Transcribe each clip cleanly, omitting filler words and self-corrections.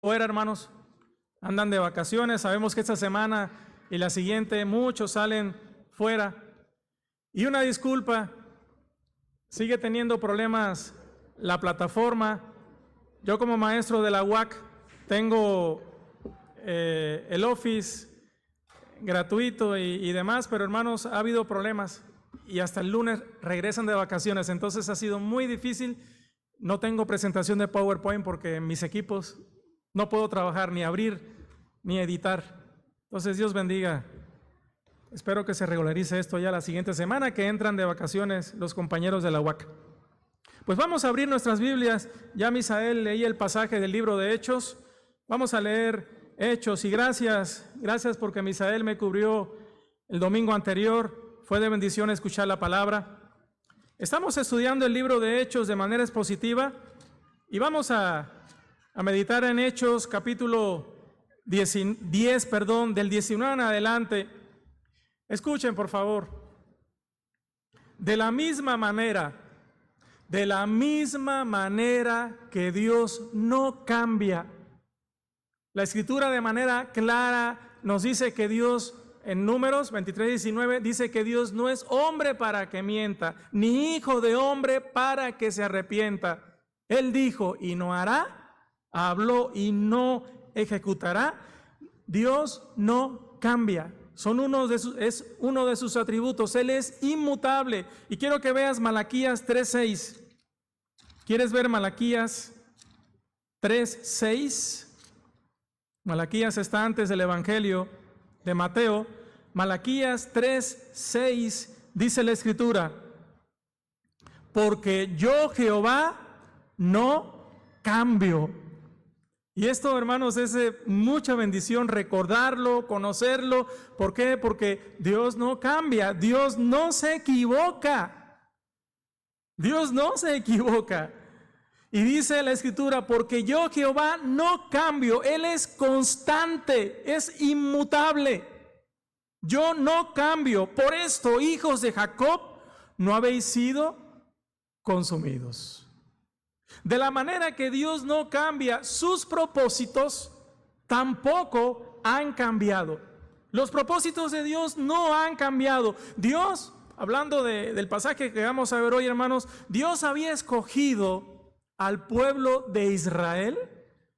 fuera, hermanos, andan de vacaciones. Sabemos que esta semana y la siguiente muchos salen fuera. Y una disculpa, sigue teniendo problemas la plataforma. Yo como maestro de la UAC tengo el Office gratuito y demás, pero hermanos, ha habido problemas y hasta el lunes regresan de vacaciones. Entonces ha sido muy difícil. No tengo presentación de PowerPoint porque en mis equipos no puedo trabajar, ni abrir, ni editar. Entonces Dios bendiga. Espero que se regularice esto ya la siguiente semana que entran de vacaciones los compañeros de la UAC. Pues vamos a abrir nuestras Biblias. Ya Misael leí el pasaje del libro de Hechos. Vamos a leer Hechos y gracias porque Misael me cubrió el domingo anterior. Fue de bendición escuchar la palabra. Estamos estudiando el libro de Hechos de manera expositiva y vamos a meditar en Hechos capítulo 10, del 19 en adelante. Escuchen, por favor. De la misma manera que Dios no cambia. La Escritura de manera clara nos dice que Dios, en Números 23:19, dice que Dios no es hombre para que mienta, ni hijo de hombre para que se arrepienta. Él dijo y no hará, habló y no ejecutará. Dios no cambia. Es uno de sus atributos. Él es inmutable. Y quiero que veas Malaquías 3:6. ¿Quieres ver Malaquías 3:6? Malaquías está antes del Evangelio de Mateo. Malaquías 3:6 dice la Escritura: porque yo Jehová no cambio. Y esto, hermanos, es mucha bendición recordarlo, conocerlo. ¿Por qué? Porque Dios no cambia, Dios no se equivoca. Dios no se equivoca. Y dice la Escritura: porque yo Jehová no cambio. Él es constante, es inmutable. Yo no cambio. Por esto, hijos de Jacob, no habéis sido consumidos. De la manera que Dios no cambia, sus propósitos tampoco han cambiado. Los propósitos de Dios no han cambiado. Dios, hablando del pasaje que vamos a ver hoy, hermanos, Dios había escogido al pueblo de Israel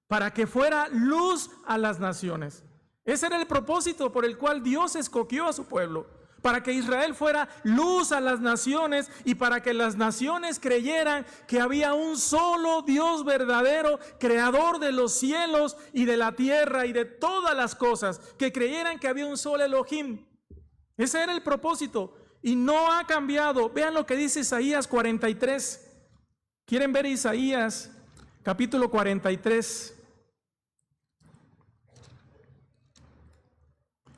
para que fuera luz a las naciones. Ese era el propósito por el cual Dios escogió a su pueblo. Para que Israel fuera luz a las naciones y para que las naciones creyeran que había un solo Dios verdadero, creador de los cielos y de la tierra y de todas las cosas, que creyeran que había un solo Elohim. Ese era el propósito y no ha cambiado. Vean lo que dice Isaías 43. ¿Quieren ver Isaías capítulo 43?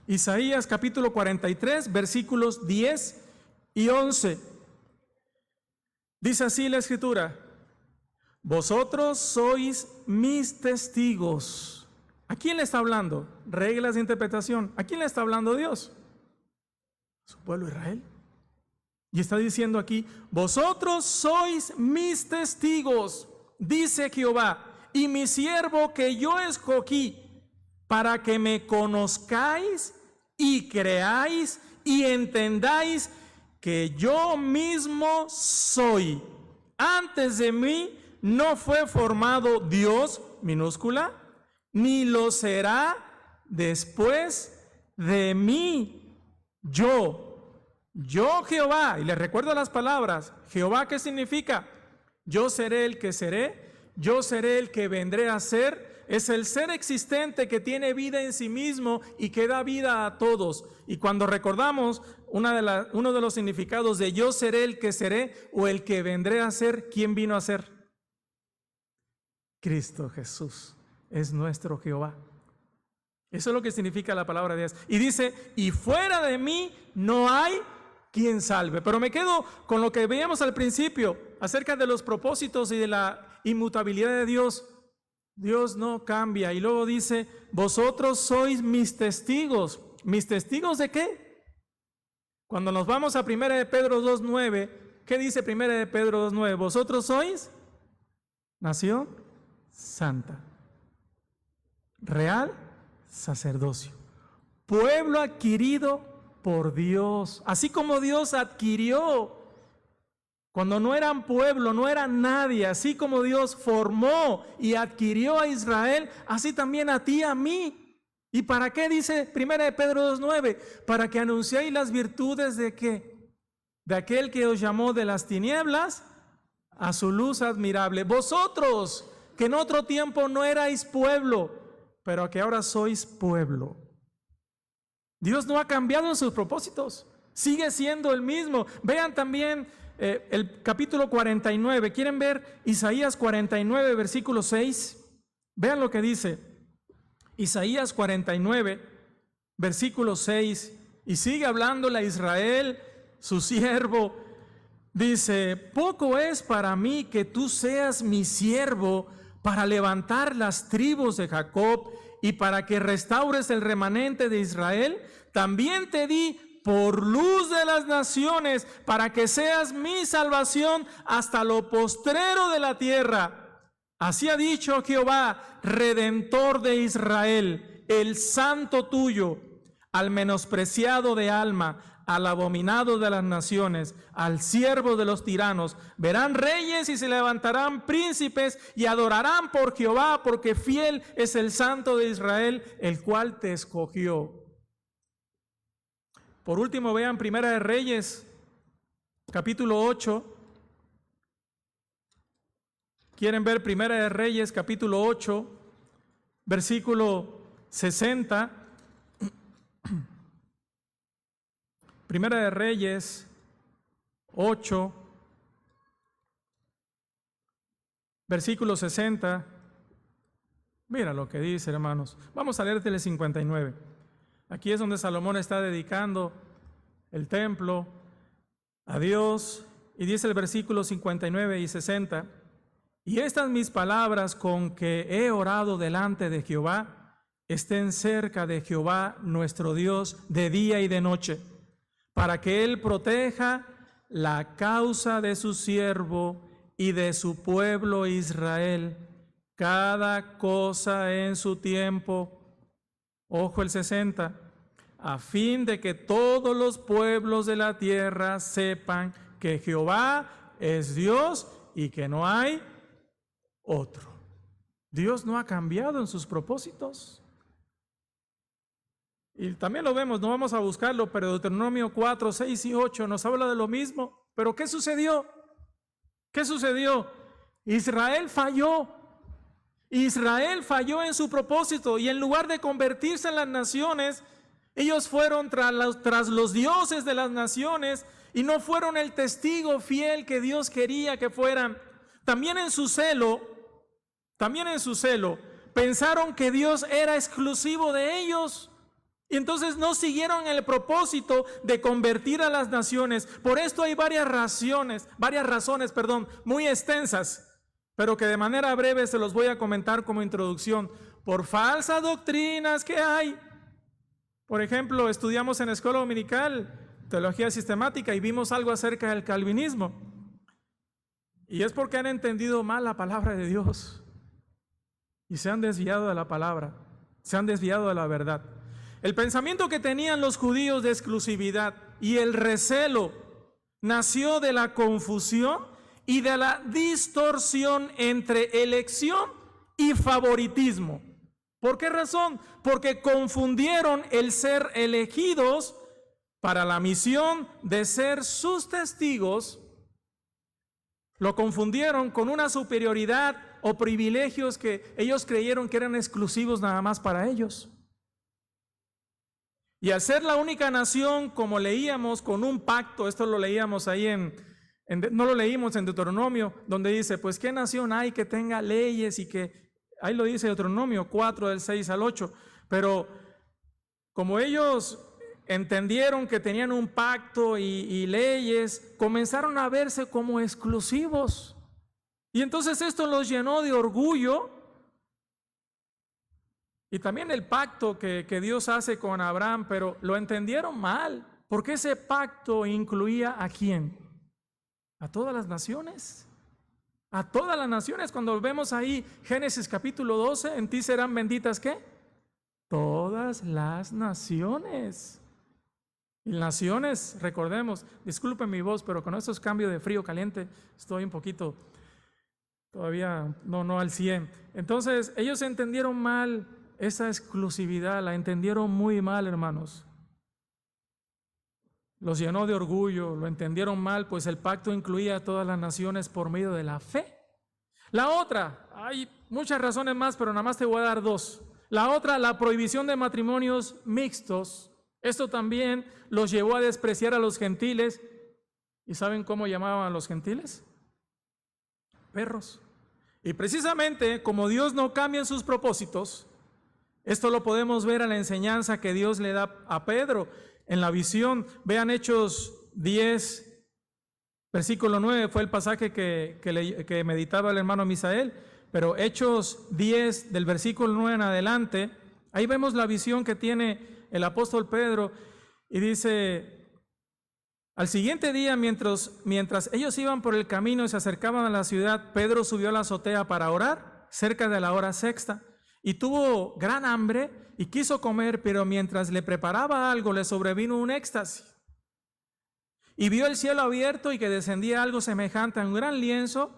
Isaías capítulo 43, versículos 10 y 11. Dice así la Escritura: vosotros sois mis testigos. ¿A quién le está hablando? Reglas de interpretación. ¿A quién le está hablando Dios? A su pueblo Israel. Y está diciendo aquí: vosotros sois mis testigos, dice Jehová, y mi siervo que yo escogí, para que me conozcáis y creáis y entendáis que yo mismo soy. Antes de mí no fue formado Dios, minúscula, ni lo será después de mí. Yo Jehová, y les recuerdo las palabras, Jehová, ¿qué significa? Yo seré el que seré, yo seré el que vendré a ser. Es el ser existente que tiene vida en sí mismo y que da vida a todos. Y cuando recordamos uno de los significados de yo seré el que seré o el que vendré a ser, ¿quién vino a ser? Cristo Jesús es nuestro Jehová. Eso es lo que significa la palabra de Dios. Y dice: y fuera de mí no hay quien salve. Pero me quedo con lo que veíamos al principio acerca de los propósitos y de la inmutabilidad de Dios. Dios no cambia. Y luego dice: vosotros sois mis testigos. ¿Mis testigos de qué? Cuando nos vamos a 1 de Pedro 2:9, ¿qué dice 1 de Pedro 2:9? Vosotros sois nación santa. real sacerdocio, pueblo adquirido por Dios, así como Dios adquirió cuando no eran pueblo, no eran nadie, así como Dios formó y adquirió a Israel, así también a ti y a mí. ¿Y para qué dice 1 de Pedro 2:9? Para que anunciéis las virtudes de ¿qué? De aquel que os llamó de las tinieblas a su luz admirable. Vosotros, que en otro tiempo no erais pueblo, pero que ahora sois pueblo. Dios no ha cambiado en sus propósitos, sigue siendo el mismo. Vean también el capítulo 49. ¿Quieren ver Isaías 49, versículo 6? Vean lo que dice Isaías 49, versículo 6. Y sigue hablándole a Israel, su siervo. Dice: poco es para mí que tú seas mi siervo para levantar las tribus de Jacob y para que restaures el remanente de Israel. También te di por luz de las naciones, para que seas mi salvación hasta lo postrero de la tierra. Así ha dicho Jehová, Redentor de Israel, el santo tuyo, al menospreciado de alma, al abominado de las naciones, al siervo de los tiranos. Verán reyes y se levantarán príncipes y adorarán por Jehová, porque fiel es el santo de Israel, el cual te escogió. Por último, vean 1 de Reyes, capítulo 8. ¿Quieren ver 1 de Reyes, capítulo 8, versículo 60? 1 de Reyes 8, versículo 60. Mira lo que dice, hermanos. Vamos a leer el 59. Aquí es donde Salomón está dedicando el templo a Dios. Y dice el versículo 59 y 60. Y estas mis palabras con que he orado delante de Jehová, estén cerca de Jehová nuestro Dios de día y de noche, para que Él proteja la causa de su siervo y de su pueblo Israel, cada cosa en su tiempo. Ojo el 60, a fin de que todos los pueblos de la tierra sepan que Jehová es Dios y que no hay otro. Dios no ha cambiado en sus propósitos. Y también lo vemos, no vamos a buscarlo, pero Deuteronomio 4, 6 y 8 nos habla de lo mismo. Pero ¿qué sucedió? ¿Qué sucedió? Israel falló. Israel falló en su propósito y en lugar de convertirse en las naciones, ellos fueron tras los dioses de las naciones y no fueron el testigo fiel que Dios quería que fueran. También en su celo, pensaron que Dios era exclusivo de ellos. Y entonces no siguieron el propósito de convertir a las naciones. Por esto hay varias razones, muy extensas, pero que de manera breve se los voy a comentar como introducción. Por falsas doctrinas que hay. Por ejemplo, estudiamos en la escuela dominical teología sistemática y vimos algo acerca del calvinismo. Y es porque han entendido mal la palabra de Dios y se han desviado de la palabra, se han desviado de la verdad. El pensamiento que tenían los judíos de exclusividad y el recelo nació de la confusión y de la distorsión entre elección y favoritismo. ¿Por qué razón? Porque confundieron el ser elegidos para la misión de ser sus testigos, lo confundieron con una superioridad o privilegios que ellos creyeron que eran exclusivos nada más para ellos. Y al ser la única nación, como leíamos, con un pacto, esto lo leíamos ahí no lo leímos en Deuteronomio, donde dice, pues qué nación hay que tenga leyes y que, ahí lo dice Deuteronomio 4 del 6 al 8, pero como ellos entendieron que tenían un pacto y leyes, comenzaron a verse como exclusivos. Y entonces esto los llenó de orgullo. Y también el pacto que Dios hace con Abraham, pero lo entendieron mal, porque ese pacto incluía ¿a quién? A todas las naciones. A todas las naciones. Cuando vemos ahí Génesis capítulo 12, en ti serán benditas ¿qué? todas las naciones. Y naciones, recordemos, disculpen mi voz, pero con estos cambios de frío caliente estoy un poquito, todavía no al 100. Entonces, ellos entendieron mal esa exclusividad, la entendieron muy mal, hermanos. Los llenó de orgullo, lo entendieron mal, pues el pacto incluía a todas las naciones por medio de la fe. La otra, hay muchas razones más, pero nada más te voy a dar dos. La otra, la prohibición de matrimonios mixtos. Esto también los llevó a despreciar a los gentiles. ¿Y saben cómo llamaban a los gentiles? Perros. Y precisamente como Dios no cambia en sus propósitos, esto lo podemos ver en la enseñanza que Dios le da a Pedro en la visión. Vean Hechos 10, versículo 9, fue el pasaje que meditaba el hermano Misael, pero Hechos 10, del versículo 9 en adelante, ahí vemos la visión que tiene el apóstol Pedro, y dice: al siguiente día, mientras ellos iban por el camino y se acercaban a la ciudad, Pedro subió a la azotea para orar, cerca de la hora sexta, y tuvo gran hambre y quiso comer, pero mientras le preparaba algo, le sobrevino un éxtasis. Y vio el cielo abierto y que descendía algo semejante a un gran lienzo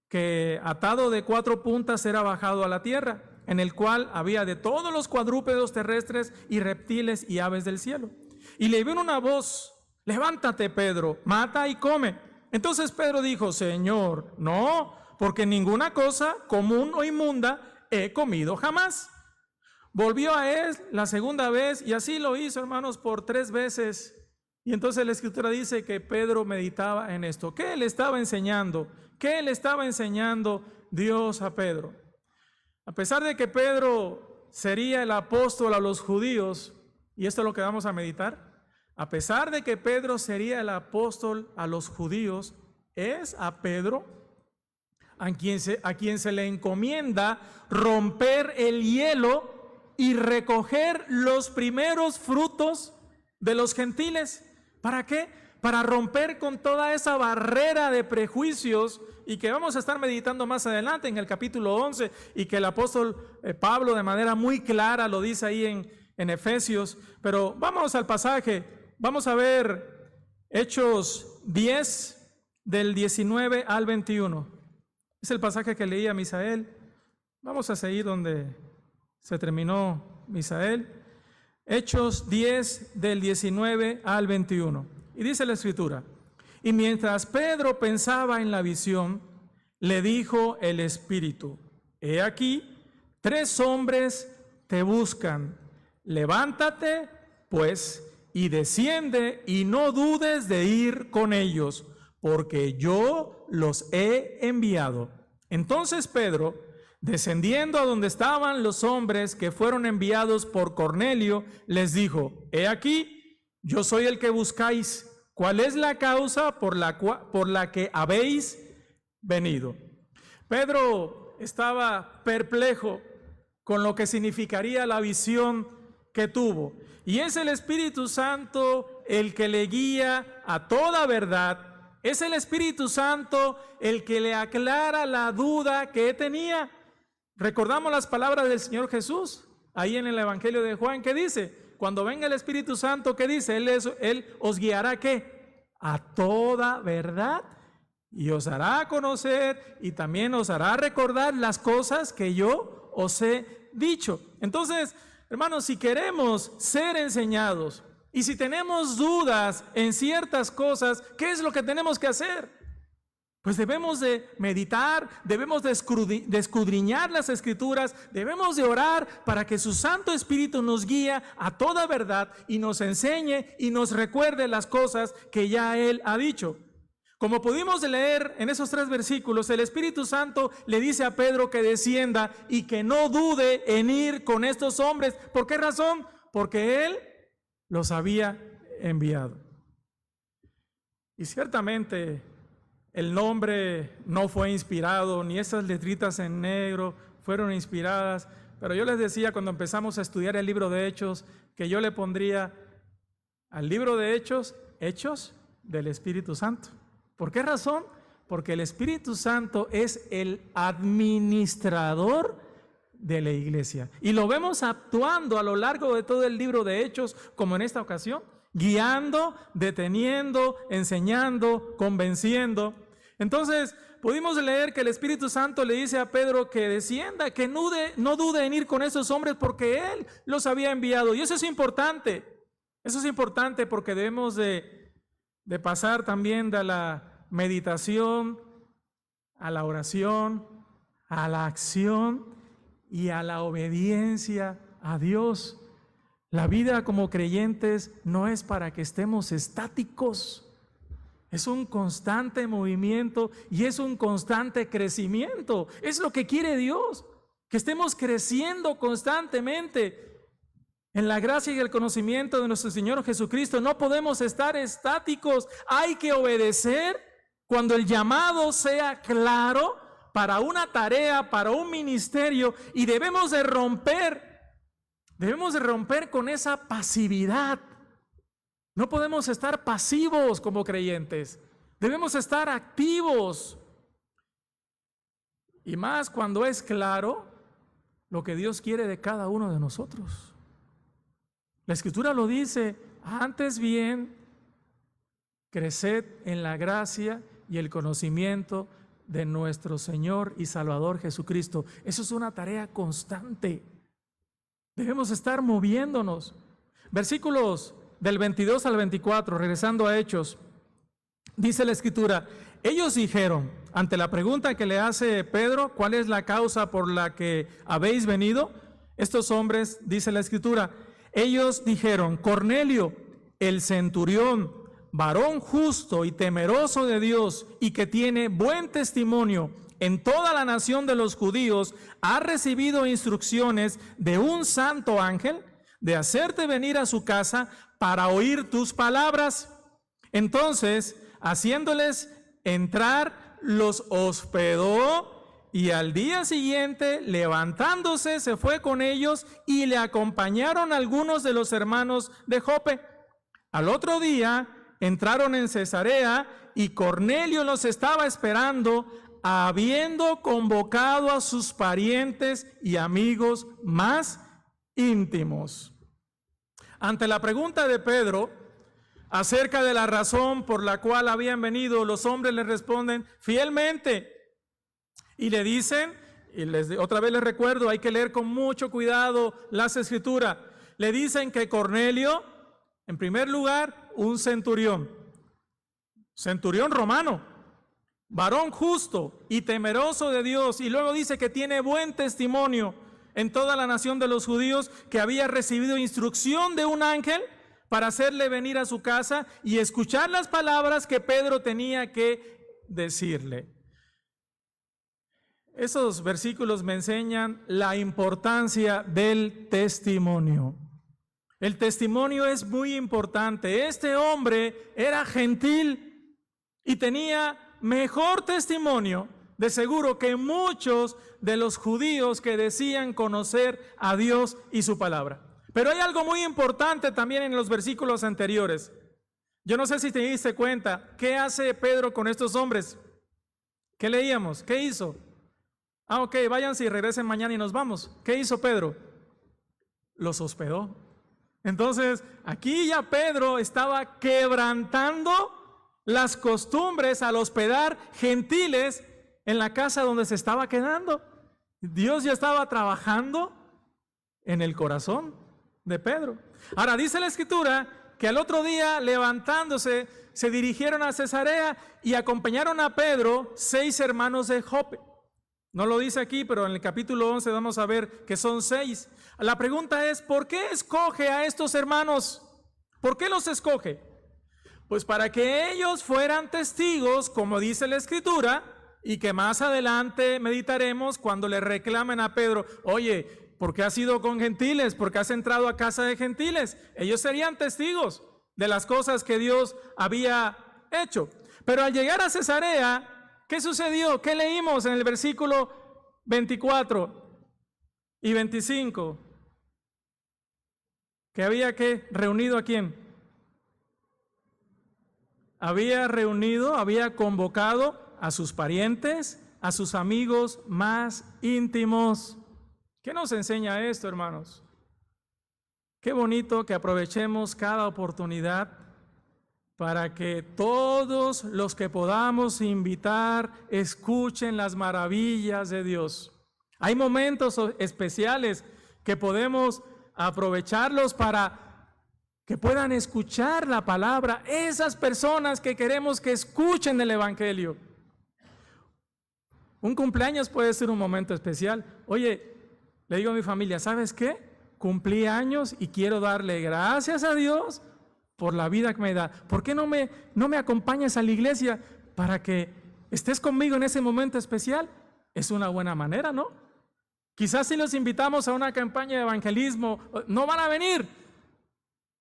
que, atado de 4 puntas, era bajado a la tierra, en el cual había de todos los cuadrúpedos terrestres y reptiles y aves del cielo. Y le vino una voz: levántate, Pedro, mata y come. Entonces Pedro dijo: Señor, no, porque ninguna cosa común o inmunda he comido jamás. Volvió a él la segunda vez, y así lo hizo, hermanos, por 3 veces. Y entonces la Escritura dice que Pedro meditaba en esto. ¿Qué le estaba enseñando? ¿Qué le estaba enseñando Dios a Pedro? A pesar de que Pedro sería el apóstol a los judíos, y esto es lo que vamos a meditar, a pesar de que Pedro sería el apóstol a los judíos, es a Pedro a quien se le encomienda romper el hielo y recoger los primeros frutos de los gentiles. ¿Para qué? Para romper con toda esa barrera de prejuicios, y que vamos a estar meditando más adelante en el capítulo 11, y que el apóstol Pablo de manera muy clara lo dice ahí en Efesios. Pero vamos al pasaje, vamos a ver Hechos 10 del 19 al 21. Es el pasaje que leía Misael. Vamos a seguir donde se terminó Misael. Hechos 10 del 19 al 21. Y dice la Escritura: y mientras Pedro pensaba en la visión, le dijo el Espíritu: he aquí, 3 hombres te buscan. Levántate, pues, y desciende, y no dudes de ir con ellos, porque yo los he enviado. Entonces Pedro, descendiendo a donde estaban los hombres que fueron enviados por Cornelio, les dijo: he aquí, yo soy el que buscáis. ¿Cuál es la causa por la que habéis venido? Pedro estaba perplejo con lo que significaría la visión que tuvo. Y es el Espíritu Santo el que le guía a toda verdad. Es el Espíritu Santo el que le aclara la duda que tenía. Recordamos las palabras del Señor Jesús ahí en el Evangelio de Juan, que dice: cuando venga el Espíritu Santo, ¿qué dice? Él os guiará, ¿qué? A toda verdad, y os hará conocer, y también os hará recordar las cosas que yo os he dicho. Entonces, hermanos, si queremos ser enseñados, y si tenemos dudas en ciertas cosas, ¿qué es lo que tenemos que hacer? Pues debemos de meditar, debemos de escudriñar las Escrituras, debemos de orar para que su Santo Espíritu nos guíe a toda verdad y nos enseñe y nos recuerde las cosas que ya Él ha dicho. Como pudimos leer en esos 3 versículos, el Espíritu Santo le dice a Pedro que descienda y que no dude en ir con estos hombres. ¿Por qué razón? Porque Él los había enviado. Y ciertamente el nombre no fue inspirado, ni esas letritas en negro fueron inspiradas, pero yo les decía cuando empezamos a estudiar el libro de Hechos, que yo le pondría al libro de Hechos, Hechos del Espíritu Santo. ¿Por qué razón? Porque el Espíritu Santo es el administrador de la iglesia. Y lo vemos actuando a lo largo de todo el libro de Hechos, como en esta ocasión, guiando, deteniendo, enseñando, convenciendo. Entonces, pudimos leer que el Espíritu Santo le dice a Pedro que descienda, que no dude en ir con esos hombres porque él los había enviado. Y eso es importante. Eso es importante porque debemos de pasar también de la meditación a la oración, a la acción y a la obediencia a Dios. La vida como creyentes no es para que estemos estáticos. Es un constante movimiento y es un constante crecimiento. Es lo que quiere Dios, que estemos creciendo constantemente en la gracia y el conocimiento de nuestro Señor Jesucristo. No podemos estar estáticos. Hay que obedecer cuando el llamado sea claro para una tarea, para un ministerio, y debemos de romper con esa pasividad. No podemos estar pasivos como creyentes. Debemos estar activos. Y más cuando es claro lo que Dios quiere de cada uno de nosotros. La Escritura lo dice: antes bien, creced en la gracia y el conocimiento de nuestro Señor y Salvador Jesucristo. Eso es una tarea constante. Debemos estar moviéndonos. Versículos del 22 al 24, regresando a Hechos, dice la Escritura: ellos dijeron, ante la pregunta que le hace Pedro, ¿cuál es la causa por la que habéis venido? Estos hombres, dice la Escritura, ellos dijeron: Cornelio, el centurión, varón justo y temeroso de Dios y que tiene buen testimonio en toda la nación de los judíos, ha recibido instrucciones de un santo ángel de hacerte venir a su casa para oír tus palabras. Entonces, haciéndoles entrar, los hospedó y al día siguiente, levantándose, se fue con ellos y le acompañaron algunos de los hermanos de Jope. Al otro día entraron en Cesarea y Cornelio los estaba esperando, habiendo convocado a sus parientes y amigos más íntimos. Ante la pregunta de Pedro acerca de la razón por la cual habían venido, los hombres le responden fielmente y le dicen, otra vez les recuerdo, hay que leer con mucho cuidado las Escrituras. Le dicen que Cornelio, en primer lugar, un centurión romano, varón justo y temeroso de Dios, y luego dice que tiene buen testimonio en toda la nación de los judíos, que había recibido instrucción de un ángel para hacerle venir a su casa y escuchar las palabras que Pedro tenía que decirle. Esos versículos me enseñan la importancia del testimonio. El testimonio es muy importante. Este hombre era gentil y tenía mejor testimonio, de seguro, que muchos de los judíos que decían conocer a Dios y su palabra. Pero hay algo muy importante también en los versículos anteriores. Yo no sé si te diste cuenta, ¿qué hace Pedro con estos hombres? ¿Qué leíamos? ¿Qué hizo? Ok, váyanse y regresen mañana y nos vamos. ¿Qué hizo Pedro? Los hospedó. Entonces, aquí ya Pedro estaba quebrantando las costumbres al hospedar gentiles en la casa donde se estaba quedando. Dios ya estaba trabajando en el corazón de Pedro. Ahora, dice la Escritura que al otro día, levantándose, se dirigieron a Cesarea y acompañaron a Pedro 6 hermanos de Jope. No lo dice aquí, pero en el capítulo 11 vamos a ver que son 6. La pregunta es, ¿por qué escoge a estos hermanos? ¿Por qué los escoge? Pues para que ellos fueran testigos, como dice la Escritura, y que más adelante meditaremos cuando le reclamen a Pedro: oye, ¿por qué has ido con gentiles? ¿Por qué has entrado a casa de gentiles? Ellos serían testigos de las cosas que Dios había hecho. Pero al llegar a Cesarea, ¿qué sucedió? ¿Qué leímos en el versículo 24 y 25? Que había reunido ¿a quién? Había convocado a sus parientes, a sus amigos más íntimos. ¿Qué nos enseña esto, hermanos? Qué bonito que aprovechemos cada oportunidad para que todos los que podamos invitar escuchen las maravillas de Dios. Hay momentos especiales que podemos aprovecharlos para que puedan escuchar la palabra, esas personas que queremos que escuchen el Evangelio. Un cumpleaños puede ser un momento especial. Oye, le digo a mi familia, ¿sabes qué? Cumplí años y quiero darle gracias a Dios por la vida que me da. ¿Por qué no me acompañas a la iglesia para que estés conmigo en ese momento especial? Es una buena manera, ¿no? Quizás si los invitamos a una campaña de evangelismo, no van a venir.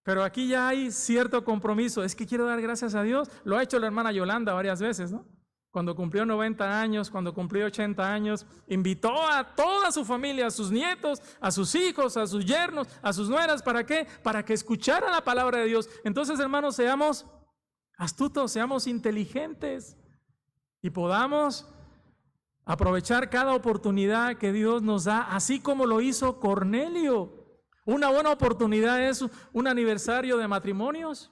Pero aquí ya hay cierto compromiso. Es que quiero dar gracias a Dios. Lo ha hecho la hermana Yolanda varias veces, ¿no? Cuando cumplió 90 años, cuando cumplió 80 años, invitó a toda su familia, a sus nietos, a sus hijos, a sus yernos, a sus nueras. ¿Para qué? Para que escucharan la palabra de Dios. Entonces, hermanos, seamos astutos, seamos inteligentes y podamos aprovechar cada oportunidad que Dios nos da, así como lo hizo Cornelio. Una buena oportunidad es un aniversario de matrimonios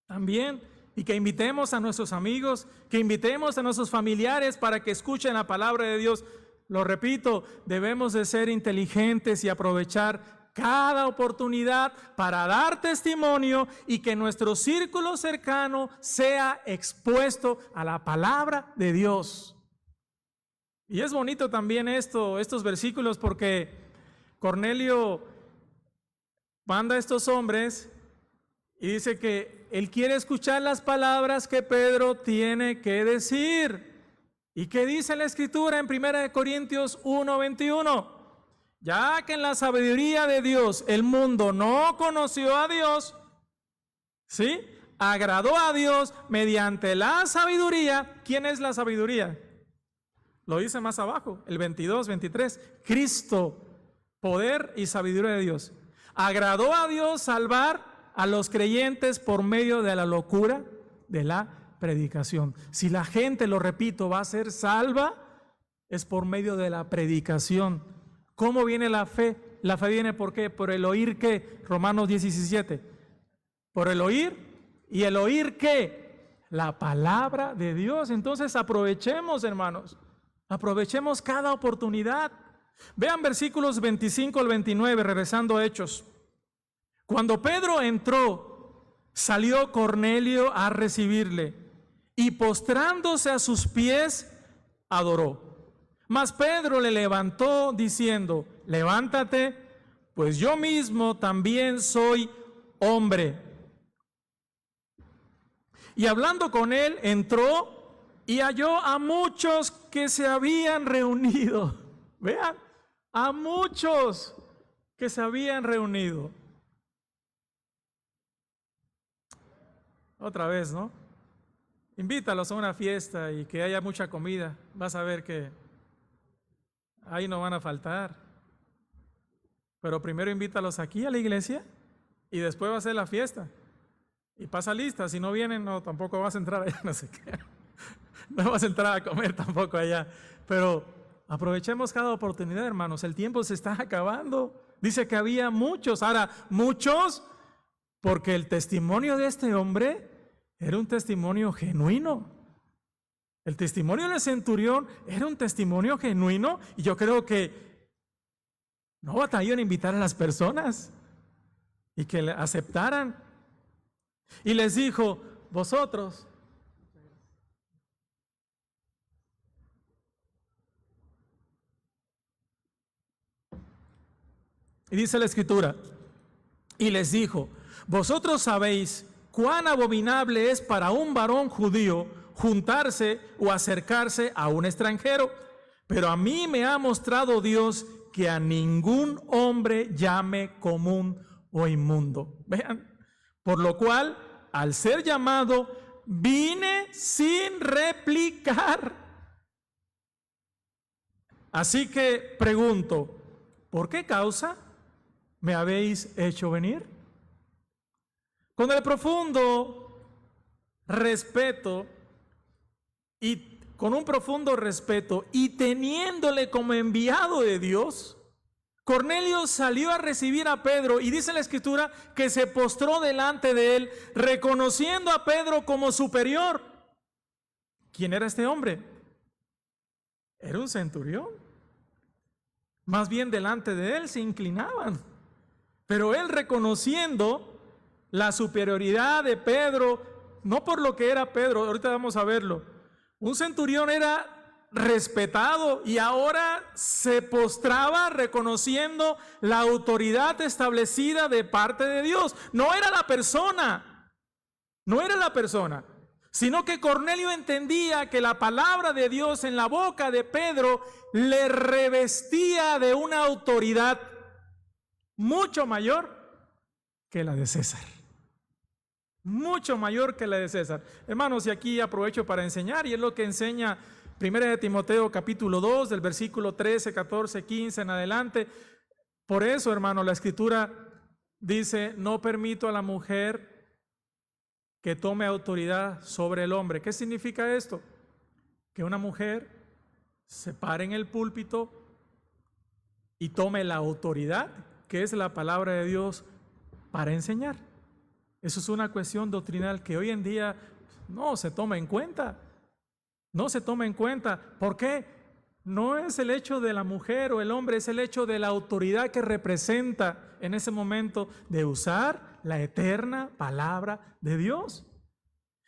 también. Y que invitemos a nuestros amigos, que invitemos a nuestros familiares para que escuchen la palabra de Dios. Lo repito, debemos de ser inteligentes y aprovechar cada oportunidad para dar testimonio y que nuestro círculo cercano sea expuesto a la palabra de Dios. Y es bonito también estos versículos, porque Cornelio manda a estos hombres y dice que él quiere escuchar las palabras que Pedro tiene que decir. ¿Y qué dice la Escritura en 1 Corintios 1:21? Ya que en la sabiduría de Dios el mundo no conoció a Dios, ¿sí? Agradó a Dios mediante la sabiduría. ¿Quién es la sabiduría? Lo dice más abajo, el 22-23. Cristo, poder y sabiduría de Dios. Agradó a Dios salvar a los creyentes por medio de la locura de la predicación. Si la gente, lo repito, va a ser salva, es por medio de la predicación. ¿Cómo viene la fe? La fe viene ¿por qué? Por el oír, ¿qué? Romanos 10:17. Por el oír, y el oír ¿qué? La palabra de Dios. Entonces aprovechemos, hermanos, aprovechemos cada oportunidad. Vean versículos 25 al 29, regresando a Hechos. Cuando Pedro entró, salió Cornelio a recibirle y postrándose a sus pies, adoró. Mas Pedro le levantó diciendo, levántate, pues yo mismo también soy hombre. Y hablando con él, entró y halló a muchos que se habían reunido. Vean, a muchos que se habían reunido. Otra vez, ¿no? Invítalos a una fiesta y que haya mucha comida. Vas a ver que ahí no van a faltar. Pero primero invítalos aquí a la iglesia y después va a ser la fiesta. Y pasa lista, si no vienen, no, tampoco vas a entrar allá, no sé qué. No vas a entrar a comer tampoco allá. Pero aprovechemos cada oportunidad, hermanos. El tiempo se está acabando. Dice que había muchos. Ahora, muchos, porque el testimonio de este hombre era un testimonio genuino. El testimonio del centurión era un testimonio genuino y yo creo que no batalló en invitar a las personas y que le aceptaran. Y les dijo, vosotros, y dice la Escritura, y les dijo, vosotros sabéis cuán abominable es para un varón judío juntarse o acercarse a un extranjero, pero a mí me ha mostrado Dios que a ningún hombre llame común o inmundo. Vean, por lo cual, al ser llamado, vine sin replicar. Así que pregunto, ¿por qué causa me habéis hecho venir? Con el profundo respeto y con un profundo respeto y teniéndole como enviado de Dios, Cornelio salió a recibir a Pedro y dice la Escritura que se postró delante de él, reconociendo a Pedro como superior. ¿Quién era este hombre? Era un centurión. Más bien delante de él se inclinaban. Pero él, reconociendo la superioridad de Pedro, no por lo que era Pedro, ahorita vamos a verlo. Un centurión era respetado y ahora se postraba reconociendo la autoridad establecida de parte de Dios. No era la persona, sino que Cornelio entendía que la palabra de Dios en la boca de Pedro le revestía de una autoridad mucho mayor que la de César. Mucho mayor que la de César. Hermanos, y aquí aprovecho para enseñar, y es lo que enseña 1 de Timoteo capítulo 2, del versículo 13, 14, 15 en adelante. Por eso, hermano, la Escritura dice: no permito a la mujer que tome autoridad sobre el hombre. ¿Qué significa esto? Que una mujer se pare en el púlpito y tome la autoridad, que es la palabra de Dios, para enseñar. Eso es una cuestión doctrinal que hoy en día no se toma en cuenta. No se toma en cuenta. ¿Por qué? No es el hecho de la mujer o el hombre, es el hecho de la autoridad que representa en ese momento de usar la eterna palabra de Dios.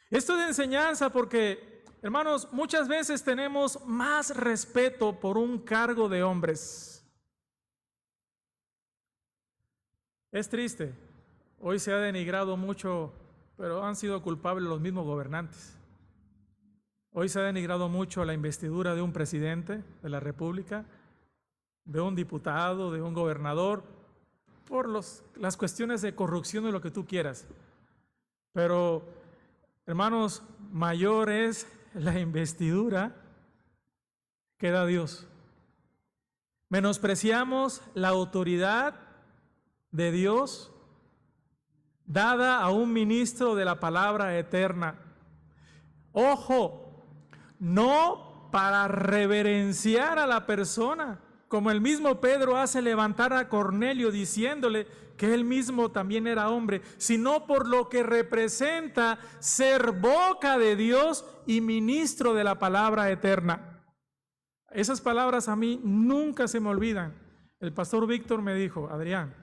Esto es de enseñanza porque, hermanos, muchas veces tenemos más respeto por un cargo de hombres. Es triste. Hoy se ha denigrado mucho, pero han sido culpables los mismos gobernantes. Hoy se ha denigrado mucho la investidura de un presidente de la República, de un diputado, de un gobernador, por las cuestiones de corrupción de lo que tú quieras. Pero, hermanos, mayor es la investidura que da Dios. Menospreciamos la autoridad de Dios dada a un ministro de la palabra eterna. Ojo, no para reverenciar a la persona, como el mismo Pedro hace levantar a Cornelio diciéndole que él mismo también era hombre, sino por lo que representa ser boca de Dios y ministro de la palabra eterna. Esas palabras a mí nunca se me olvidan. El pastor Víctor me dijo: Adrián,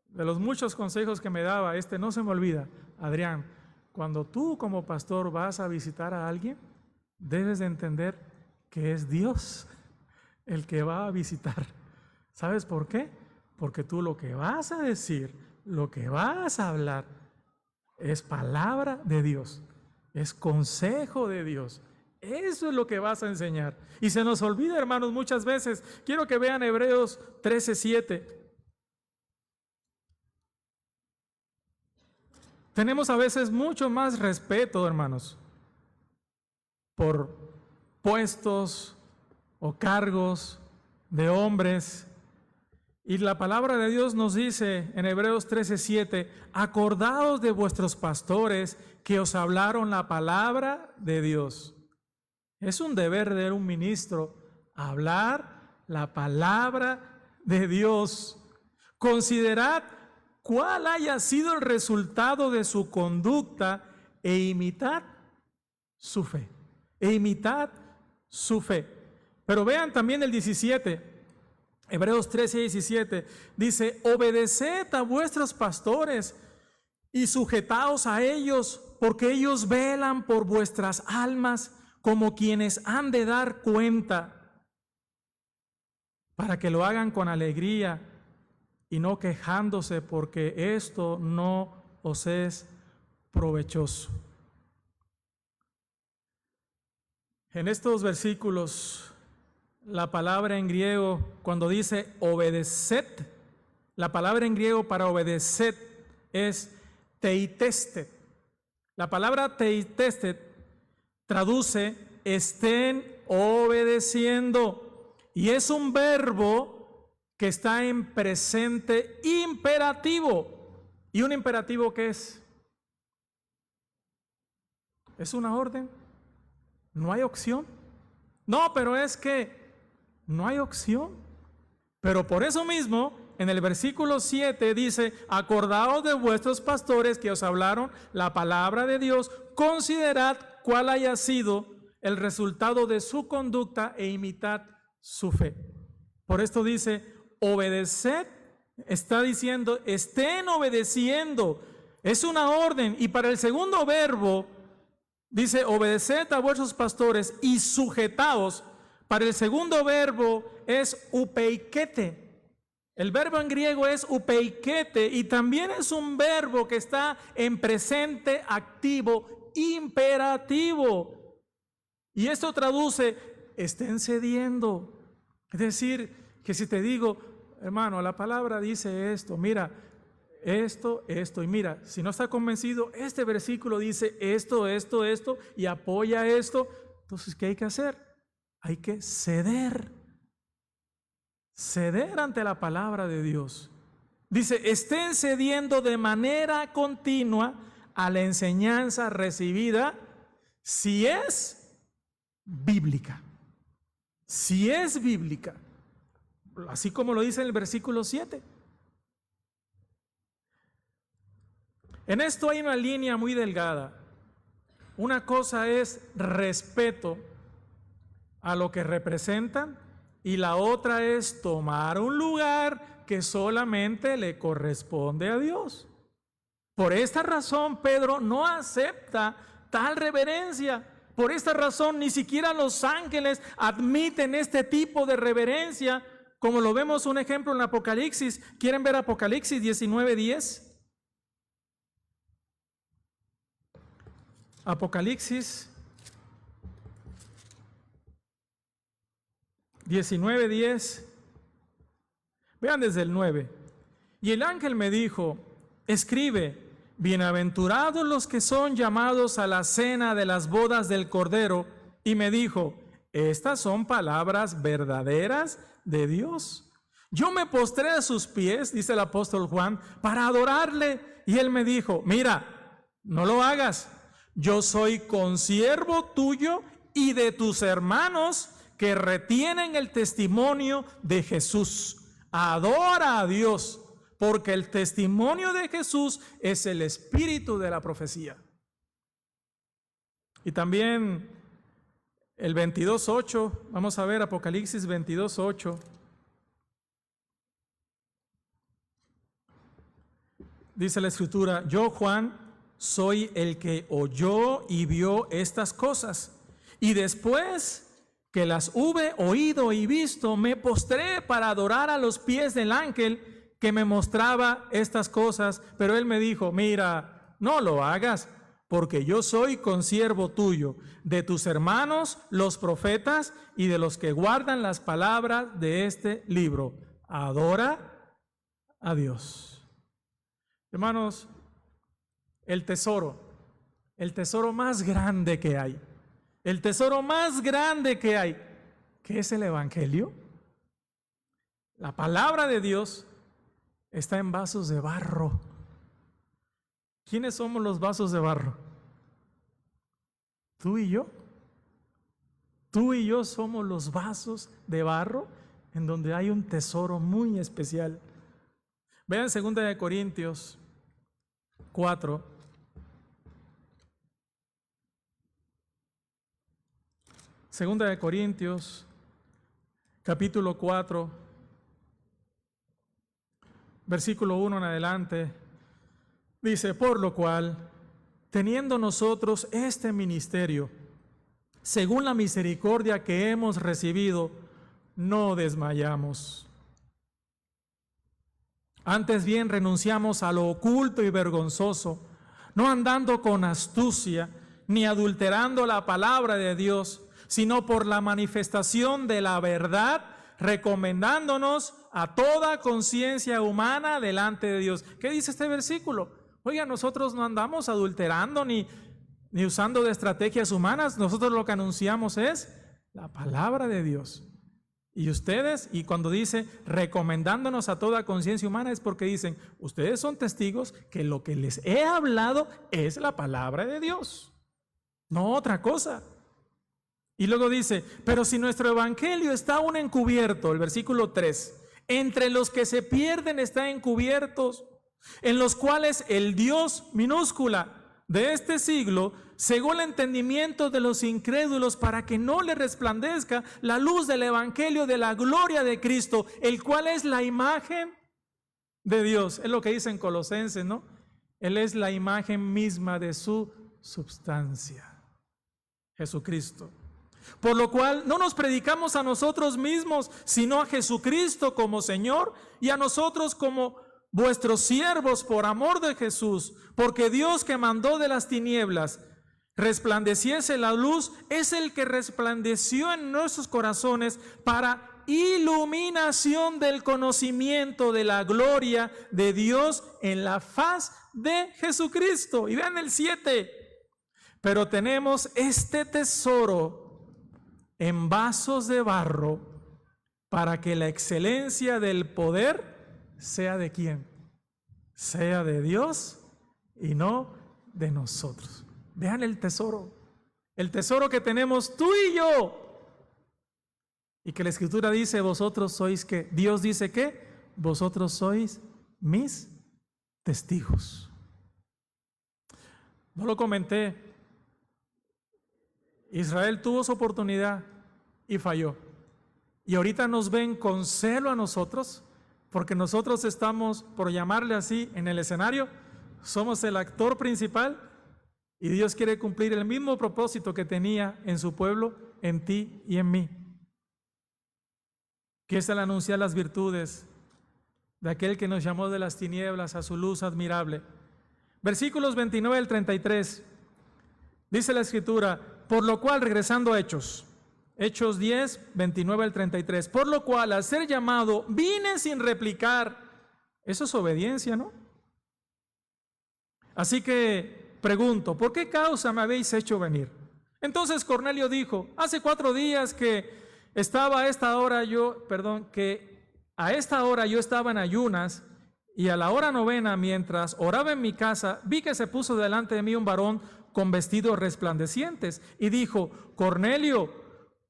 de los muchos consejos que me daba, no se me olvida: Adrián, cuando tú como pastor vas a visitar a alguien, debes de entender que es Dios el que va a visitar. ¿Sabes por qué? Porque tú lo que vas a decir, lo que vas a hablar, es palabra de Dios, es consejo de Dios. Eso es lo que vas a enseñar. Y se nos olvida, hermanos, muchas veces. Quiero que vean Hebreos 13:7. Tenemos a veces mucho más respeto, hermanos, por puestos o cargos de hombres. Y la palabra de Dios nos dice en Hebreos 13:7: acordaos de vuestros pastores que os hablaron la palabra de Dios. Es un deber de un ministro hablar la palabra de Dios. Considerad cuál haya sido el resultado de su conducta e imitad su fe. Pero vean también el 17, Hebreos 13:17, dice: obedeced a vuestros pastores y sujetaos a ellos, porque ellos velan por vuestras almas como quienes han de dar cuenta, para que lo hagan con alegría y no quejándose, porque esto no os es provechoso. En estos versículos, la palabra en griego, cuando dice obedeced, la palabra en griego para obedeced es teiteste. La palabra teiteste traduce estén obedeciendo, y es un verbo que está en presente imperativo. ¿Y un imperativo qué es? ¿Es una orden? ¿No hay opción? No, pero es que no hay opción. Pero por eso mismo, en el versículo 7 dice, acordaos de vuestros pastores que os hablaron la palabra de Dios, considerad cuál haya sido el resultado de su conducta e imitad su fe. Por esto dice, obedeced, está diciendo, estén obedeciendo, es una orden. Y para el segundo verbo, dice, obedeced a vuestros pastores y sujetaos. Para el segundo verbo es upeikete. El verbo en griego es upeikete y también es un verbo que está en presente activo imperativo. Y esto traduce, estén cediendo. Es decir, que si te digo, hermano, la palabra dice esto, mira, esto, y mira, si no está convencido, este versículo dice esto, y apoya esto, entonces, ¿qué hay que hacer? Hay que ceder ante la palabra de Dios. Dice, estén cediendo de manera continua a la enseñanza recibida, si es bíblica. Si es bíblica, así como lo dice en el versículo 7. En esto hay una línea muy delgada. Una cosa es respeto a lo que representan y la otra es tomar un lugar que solamente le corresponde a Dios. Por esta razón Pedro no acepta tal reverencia. Por esta razón ni siquiera los ángeles admiten este tipo de reverencia, como lo vemos un ejemplo en Apocalipsis. ¿Quieren ver Apocalipsis 19:10? Apocalipsis 19:10. Vean desde el 9. Y el ángel me dijo, escribe, bienaventurados los que son llamados a la cena de las bodas del Cordero. Y me dijo, estas son palabras verdaderas de Dios. Yo me postré a sus pies, dice el apóstol Juan, para adorarle. Y él me dijo, mira, no lo hagas. Yo soy consiervo tuyo y de tus hermanos que retienen el testimonio de Jesús. Adora a Dios, porque el testimonio de Jesús es el espíritu de la profecía. Y también el 22:8, vamos a ver Apocalipsis 22:8. Dice la Escritura, yo Juan soy el que oyó y vio estas cosas, y después que las hube oído y visto, me postré para adorar a los pies del ángel que me mostraba estas cosas, pero él me dijo, mira, no lo hagas, porque yo soy consiervo tuyo, de tus hermanos los profetas y de los que guardan las palabras de este libro. Adora a Dios. Hermanos, el tesoro más grande que hay, que es el Evangelio. La palabra de Dios está en vasos de barro. ¿Quiénes somos los vasos de barro? ¿Tú y yo? Tú y yo somos los vasos de barro en donde hay un tesoro muy especial. Vean 2 Corintios 4. Segunda de Corintios, capítulo 4, versículo 1 en adelante, dice, por lo cual, teniendo nosotros este ministerio, según la misericordia que hemos recibido, no desmayamos. Antes bien renunciamos a lo oculto y vergonzoso, no andando con astucia, ni adulterando la palabra de Dios, sino por la manifestación de la verdad, recomendándonos a toda conciencia humana delante de Dios. ¿Qué dice este versículo? Oiga, nosotros no andamos adulterando ni usando de estrategias humanas. Nosotros lo que anunciamos es la palabra de Dios. Y ustedes, y cuando dice recomendándonos a toda conciencia humana, es porque dicen, ustedes son testigos que lo que les he hablado es la palabra de Dios, no otra cosa. Y luego dice, pero si nuestro evangelio está aún encubierto, el versículo 3, entre los que se pierden están encubiertos, en los cuales el Dios minúscula de este siglo cegó el entendimiento de los incrédulos para que no les resplandezca la luz del evangelio de la gloria de Cristo, el cual es la imagen de Dios. Es lo que dice en Colosenses, ¿no? Él es la imagen misma de su substancia, Jesucristo. Por lo cual no nos predicamos a nosotros mismos, sino a Jesucristo como Señor y a nosotros como vuestros siervos por amor de Jesús, porque Dios que mandó de las tinieblas resplandeciese la luz, es el que resplandeció en nuestros corazones para iluminación del conocimiento de la gloria de Dios en la faz de Jesucristo. Y vean el 7. Pero tenemos este tesoro en vasos de barro para que la excelencia del poder sea de ¿quién? Sea de Dios y no de nosotros. Vean el tesoro que tenemos tú y yo. Y que la Escritura dice, vosotros sois que, Dios dice que, vosotros sois mis testigos. No lo comenté. Israel tuvo su oportunidad y falló. Y ahorita nos ven con celo a nosotros, porque nosotros estamos, por llamarle así, en el escenario, somos el actor principal. Y Dios quiere cumplir el mismo propósito que tenía en su pueblo, en ti y en mí. Que es el anunciar las virtudes de aquel que nos llamó de las tinieblas a su luz admirable. Versículos 29 al 33. Dice la Escritura, por lo cual, regresando a Hechos 10, 29 al 33. Por lo cual, al ser llamado, vine sin replicar. Eso es obediencia, ¿no? Así que pregunto, ¿por qué causa me habéis hecho venir? Entonces Cornelio dijo, hace 4 días que a esta hora yo estaba en ayunas, y a la hora 9, mientras oraba en mi casa, vi que se puso delante de mí un varón con vestidos resplandecientes, y dijo, Cornelio,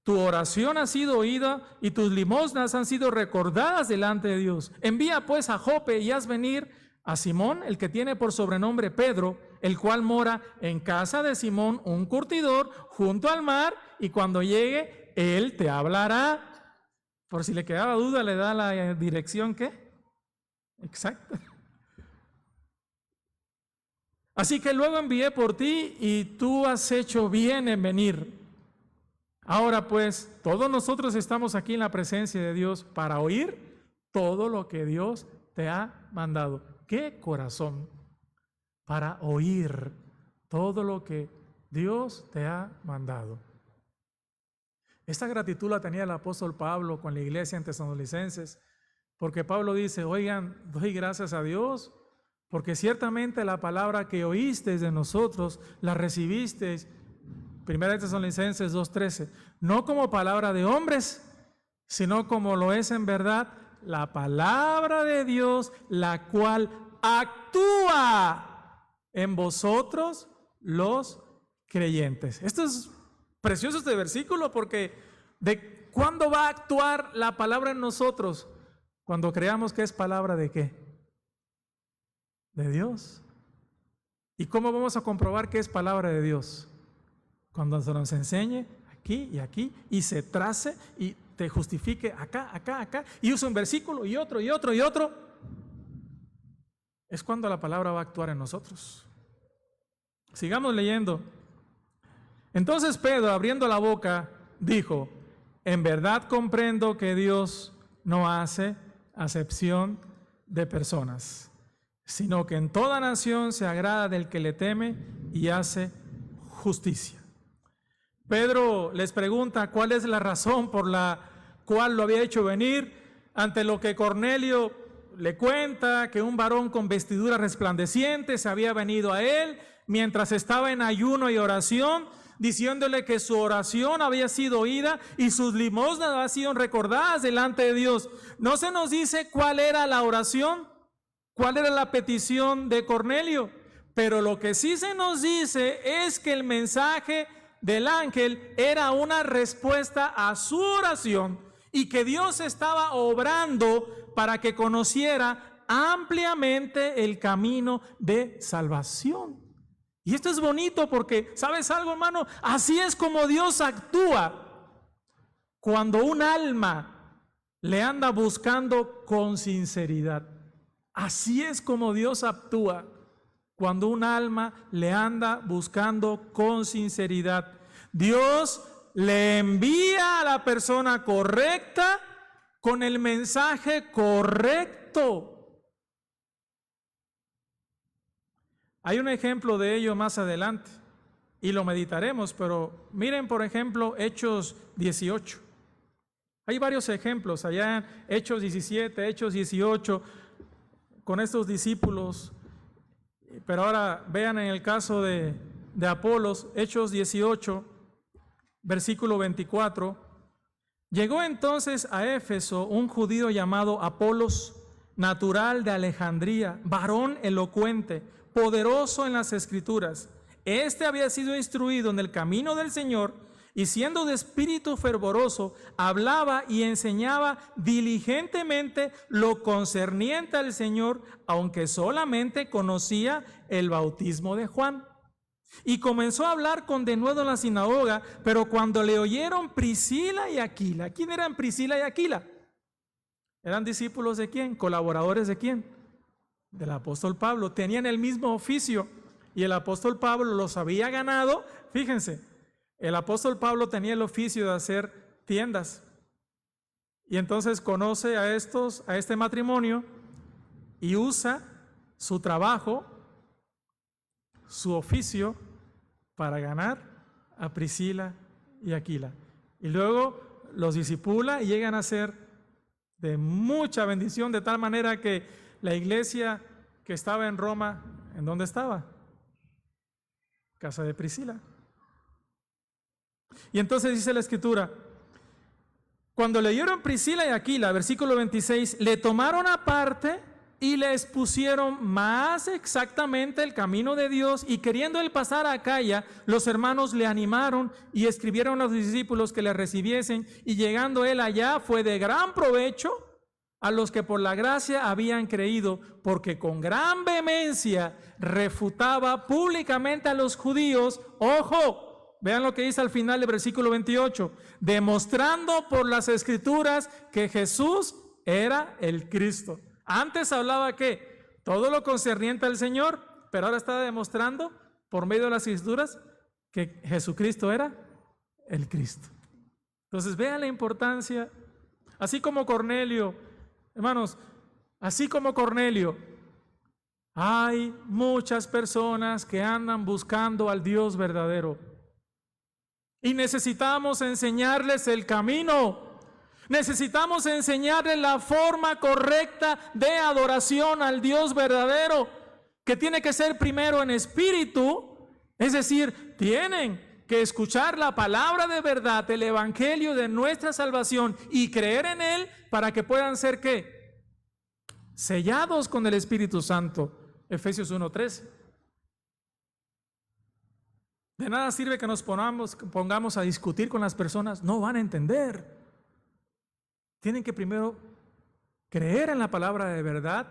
tu oración ha sido oída, y tus limosnas han sido recordadas delante de Dios. Envía pues a Jope y haz venir a Simón, el que tiene por sobrenombre Pedro, el cual mora en casa de Simón, un curtidor, junto al mar, y cuando llegue, él te hablará. Por si le quedaba duda, le da la dirección, ¿qué? Exacto. Así que luego envié por ti, y tú has hecho bien en venir. Ahora pues, todos nosotros estamos aquí en la presencia de Dios para oír todo lo que Dios te ha mandado. ¿Qué corazón para oír todo lo que Dios te ha mandado? Esta gratitud la tenía el apóstol Pablo con la iglesia en Tesalonicenses, porque Pablo dice, oigan, doy gracias a Dios, porque ciertamente la palabra que oísteis de nosotros, la recibisteis, 1 Tesalonicenses 2:13, no como palabra de hombres, sino como lo es en verdad la palabra de Dios, la cual actúa en vosotros los creyentes. Esto es precioso, este versículo, porque ¿de cuándo va a actuar la palabra en nosotros? Cuando creamos que es palabra ¿de qué? De Dios. ¿Y cómo vamos a comprobar que es palabra de Dios? Cuando se nos enseñe aquí, y se trace y te justifique acá, y usa un versículo y otro. Es cuando la palabra va a actuar en nosotros. Sigamos leyendo. Entonces Pedro, abriendo la boca, dijo, en verdad comprendo que Dios no hace acepción de personas, sino que en toda nación se agrada del que le teme y hace justicia. Pedro les pregunta cuál es la razón por la cual lo había hecho venir, ante lo que Cornelio le cuenta que un varón con vestiduras resplandecientes había venido a él mientras estaba en ayuno y oración, diciéndole que su oración había sido oída y sus limosnas habían sido recordadas delante de Dios. No se nos dice cuál era la oración, cuál era la petición de Cornelio, pero lo que sí se nos dice es que el mensaje del ángel era una respuesta a su oración y que Dios estaba obrando para que conociera ampliamente el camino de salvación. Y esto es bonito porque, ¿sabes algo, hermano? Así es como Dios actúa cuando un alma le anda buscando con sinceridad. Así es como Dios actúa cuando un alma le anda buscando con sinceridad. Dios le envía a la persona correcta con el mensaje correcto. Hay un ejemplo de ello más adelante y lo meditaremos, pero miren, por ejemplo, Hechos 18. Hay varios ejemplos allá en Hechos 17, Hechos 18, con estos discípulos. Pero ahora vean en el caso de Apolos, Hechos 18, versículo 24. Llegó entonces a Éfeso un judío llamado Apolos, natural de Alejandría, varón elocuente, poderoso en las Escrituras. Este había sido instruido en el camino del Señor y siendo de espíritu fervoroso, hablaba y enseñaba diligentemente lo concerniente al Señor, aunque solamente conocía el bautismo de Juan. Y comenzó a hablar con denuedo en la sinagoga, pero cuando le oyeron Priscila y Aquila. ¿Quién eran Priscila y Aquila? ¿Eran discípulos de quién? ¿Colaboradores de quién? Del apóstol Pablo. Tenían el mismo oficio y el apóstol Pablo los había ganado. Fíjense, el apóstol Pablo tenía el oficio de hacer tiendas y entonces conoce a este matrimonio y usa su trabajo, su oficio para ganar a Priscila y Aquila. Y luego los discipula y llegan a ser de mucha bendición, de tal manera que la iglesia que estaba en Roma, ¿en dónde estaba? Casa de Priscila. Y entonces dice la Escritura, cuando leyeron Priscila y Aquila, versículo 26, le tomaron aparte y le expusieron más exactamente el camino de Dios, y queriendo él pasar a Acaya, los hermanos le animaron y escribieron a los discípulos que le recibiesen, y llegando él allá fue de gran provecho a los que por la gracia habían creído, porque con gran vehemencia refutaba públicamente a los judíos. Ojo, vean lo que dice al final del versículo 28, demostrando por las Escrituras que Jesús era el Cristo. Antes hablaba que todo lo concerniente al Señor, pero ahora está demostrando por medio de las Escrituras que Jesucristo era el Cristo. Entonces vean la importancia, así como Cornelio, hermanos, así como Cornelio, hay muchas personas que andan buscando al Dios verdadero y necesitamos enseñarles el camino. Necesitamos enseñarles la forma correcta de adoración al Dios verdadero, que tiene que ser primero en espíritu, es decir, tienen que escuchar la palabra de verdad, el evangelio de nuestra salvación y creer en él para que puedan ser ¿qué? Sellados con el Espíritu Santo. Efesios 1:13. De nada sirve que nos pongamos a discutir con las personas, no van a entender. Tienen que primero creer en la palabra de verdad.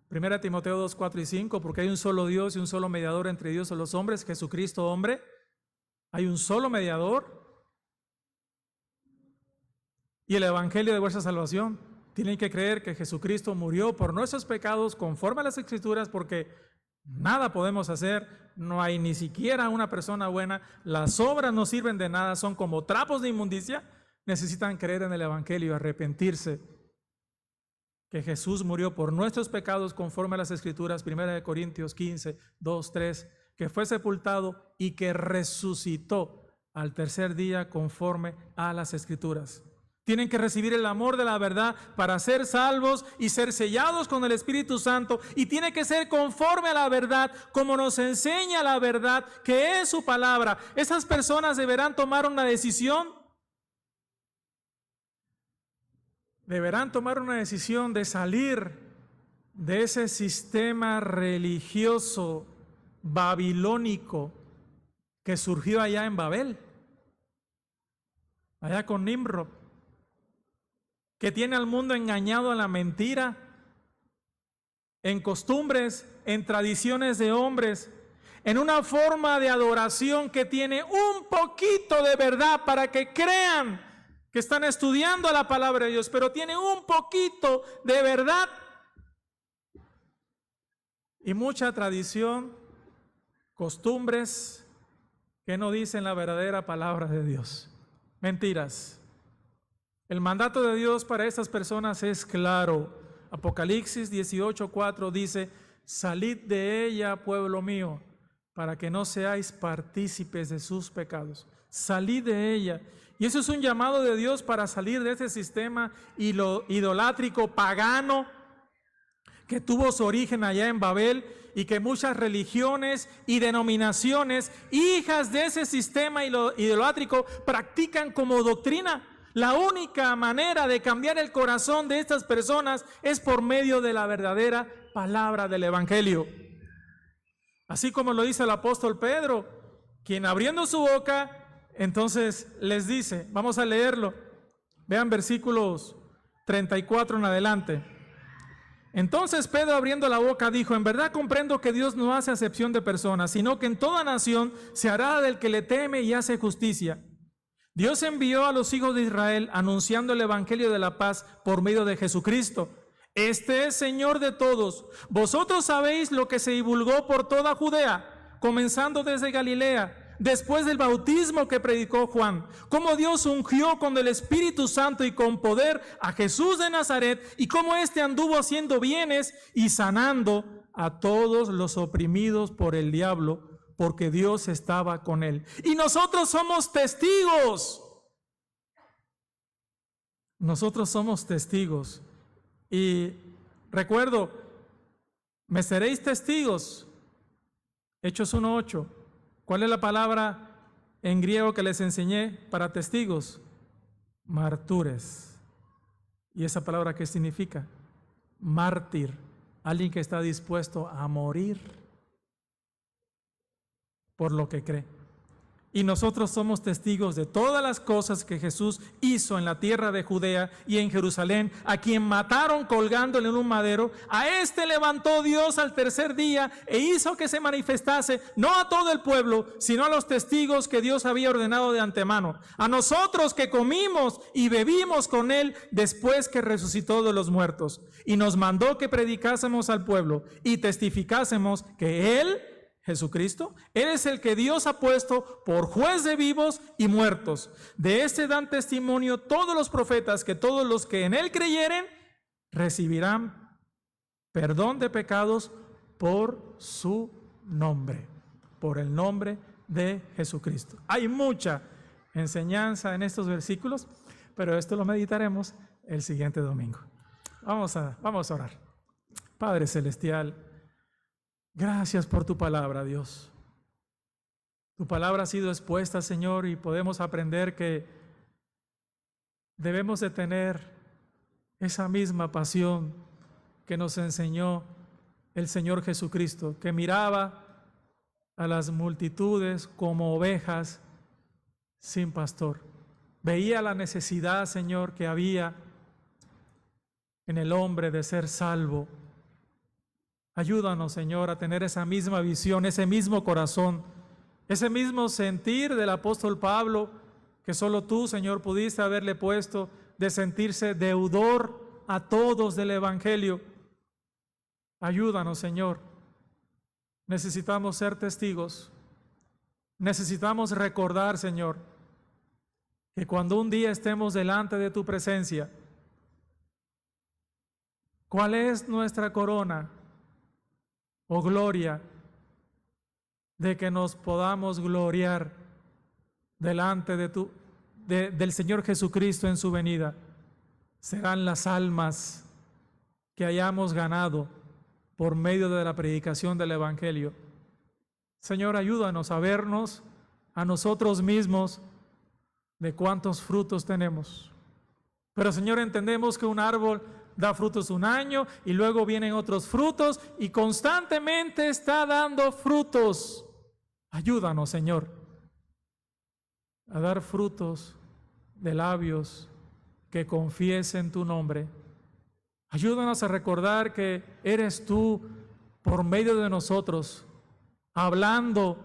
1 Timoteo 2, 4 y 5, porque hay un solo Dios y un solo mediador entre Dios y los hombres, Jesucristo hombre. Hay un solo mediador. Y el evangelio de vuestra salvación. Tienen que creer que Jesucristo murió por nuestros pecados conforme a las Escrituras, porque nada podemos hacer, no hay ni siquiera una persona buena, las obras no sirven de nada, son como trapos de inmundicia. Necesitan creer en el evangelio, arrepentirse, que Jesús murió por nuestros pecados conforme a las Escrituras, 1 Corintios 15, 2, 3, que fue sepultado y que resucitó al tercer día conforme a las Escrituras. Tienen que recibir el amor de la verdad para ser salvos y ser sellados con el Espíritu Santo, y tiene que ser conforme a la verdad, como nos enseña la verdad, que es su palabra. Esas personas deberán tomar una decisión. Deberán tomar una decisión de salir de ese sistema religioso babilónico que surgió allá en Babel, allá con Nimrod, que tiene al mundo engañado a la mentira, en costumbres, en tradiciones de hombres, en una forma de adoración que tiene un poquito de verdad para que crean que están estudiando la palabra de Dios, pero tiene un poquito de verdad y mucha tradición, costumbres que no dicen la verdadera palabra de Dios. Mentiras. El mandato de Dios para estas personas es claro. Apocalipsis 18:4 dice: salid de ella, pueblo mío, para que no seáis partícipes de sus pecados. Salid de ella. Y eso es un llamado de Dios para salir de ese sistema idolátrico, pagano, que tuvo su origen allá en Babel, y que muchas religiones y denominaciones, hijas de ese sistema idolátrico, practican como doctrina. La única manera de cambiar el corazón de estas personas es por medio de la verdadera palabra del Evangelio. Así como lo dice el apóstol Pedro, quien abriendo su boca, entonces les dice, vamos a leerlo, vean versículos 34 en adelante. Entonces Pedro, abriendo la boca, dijo: en verdad comprendo que Dios no hace acepción de personas, sino que en toda nación se hará del que le teme y hace justicia. Dios envió a los hijos de Israel anunciando el evangelio de la paz por medio de Jesucristo. Este es Señor de todos. Vosotros sabéis lo que se divulgó por toda Judea, comenzando desde Galilea, después del bautismo que predicó Juan, cómo Dios ungió con el Espíritu Santo y con poder a Jesús de Nazaret, y cómo éste anduvo haciendo bienes y sanando a todos los oprimidos por el diablo, porque Dios estaba con él. Y nosotros somos testigos. Nosotros somos testigos. Y recuerdo, me seréis testigos. Hechos 1:8. ¿Cuál es la palabra en griego que les enseñé para testigos? Martures. ¿Y esa palabra qué significa? Mártir. Alguien que está dispuesto a morir por lo que cree. Y nosotros somos testigos de todas las cosas que Jesús hizo en la tierra de Judea y en Jerusalén, a quien mataron colgándole en un madero. A este levantó Dios al tercer día e hizo que se manifestase, no a todo el pueblo, sino a los testigos que Dios había ordenado de antemano. A nosotros que comimos y bebimos con él después que resucitó de los muertos. Y nos mandó que predicásemos al pueblo y testificásemos que él, Jesucristo, Él es el que Dios ha puesto por juez de vivos y muertos. De este dan testimonio todos los profetas, que todos los que en Él creyeren recibirán perdón de pecados por su nombre, por el nombre de Jesucristo. Hay mucha enseñanza en estos versículos, pero esto lo meditaremos el siguiente domingo. Vamos a orar. Padre Celestial, gracias por tu palabra, Dios. Tu palabra ha sido expuesta, Señor, y podemos aprender que debemos de tener esa misma pasión que nos enseñó el Señor Jesucristo, que miraba a las multitudes como ovejas sin pastor. Veía la necesidad, Señor, que había en el hombre de ser salvo. Ayúdanos, Señor, a tener esa misma visión, ese mismo corazón, ese mismo sentir del apóstol Pablo, que solo tú, Señor, pudiste haberle puesto, de sentirse deudor a todos del Evangelio. Ayúdanos, Señor. Necesitamos ser testigos. Necesitamos recordar, Señor, que cuando un día estemos delante de tu presencia, ¿cuál es nuestra corona o gloria? De que nos podamos gloriar delante del Señor Jesucristo en su venida. Serán las almas que hayamos ganado por medio de la predicación del Evangelio. Señor, ayúdanos a vernos a nosotros mismos de cuántos frutos tenemos. Pero, Señor, entendemos que un árbol da frutos un año y luego vienen otros frutos y constantemente está dando frutos. Ayúdanos, Señor, a dar frutos de labios que confiesen tu nombre. Ayúdanos a recordar que eres tú por medio de nosotros, hablando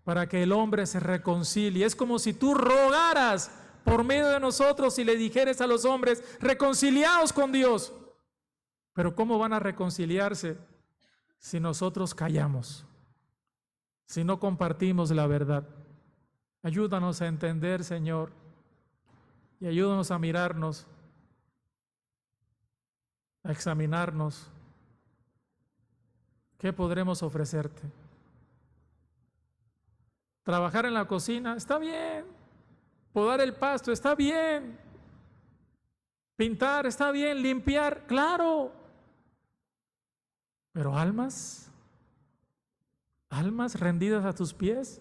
para que el hombre se reconcilie. Es como si tú rogaras por medio de nosotros y le dijeras a los hombres, reconciliaos con Dios. Pero ¿cómo van a reconciliarse si nosotros callamos? Si no compartimos la verdad. Ayúdanos a entender, Señor, y ayúdanos a mirarnos, a examinarnos. ¿Qué podremos ofrecerte? Trabajar en la cocina, está bien. Podar el pasto, está bien. Pintar, está bien. Limpiar, claro. Pero almas rendidas a tus pies,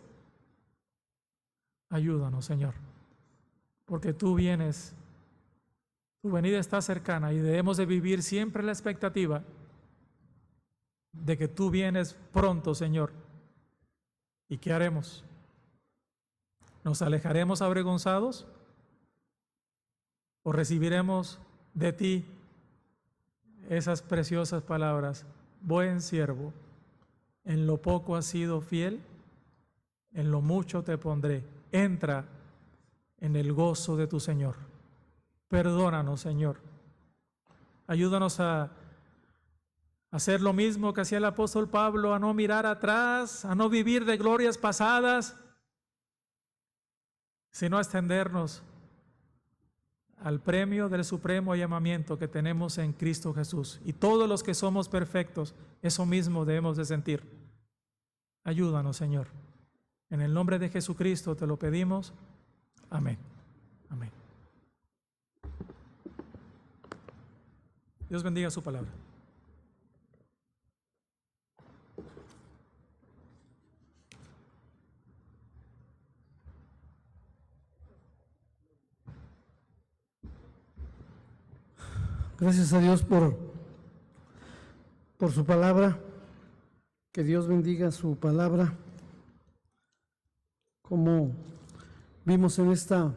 ayúdanos, Señor, porque tú vienes, tu venida está cercana y debemos de vivir siempre la expectativa de que tú vienes pronto, Señor. ¿Y qué haremos? ¿Nos alejaremos avergonzados? ¿O recibiremos de ti esas preciosas palabras? Buen siervo, en lo poco has sido fiel, en lo mucho te pondré. Entra en el gozo de tu Señor. Perdónanos, Señor. Ayúdanos a hacer lo mismo que hacía el apóstol Pablo, a no mirar atrás, a no vivir de glorias pasadas, sino a extendernos al premio del supremo llamamiento que tenemos en Cristo Jesús. Y todos los que somos perfectos, eso mismo debemos de sentir. Ayúdanos, Señor. En el nombre de Jesucristo te lo pedimos. Amén. Amén. Dios bendiga su palabra. Gracias a Dios por su palabra. Que Dios bendiga su palabra. Como vimos en esta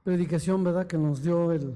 predicación, ¿verdad?, que nos dio el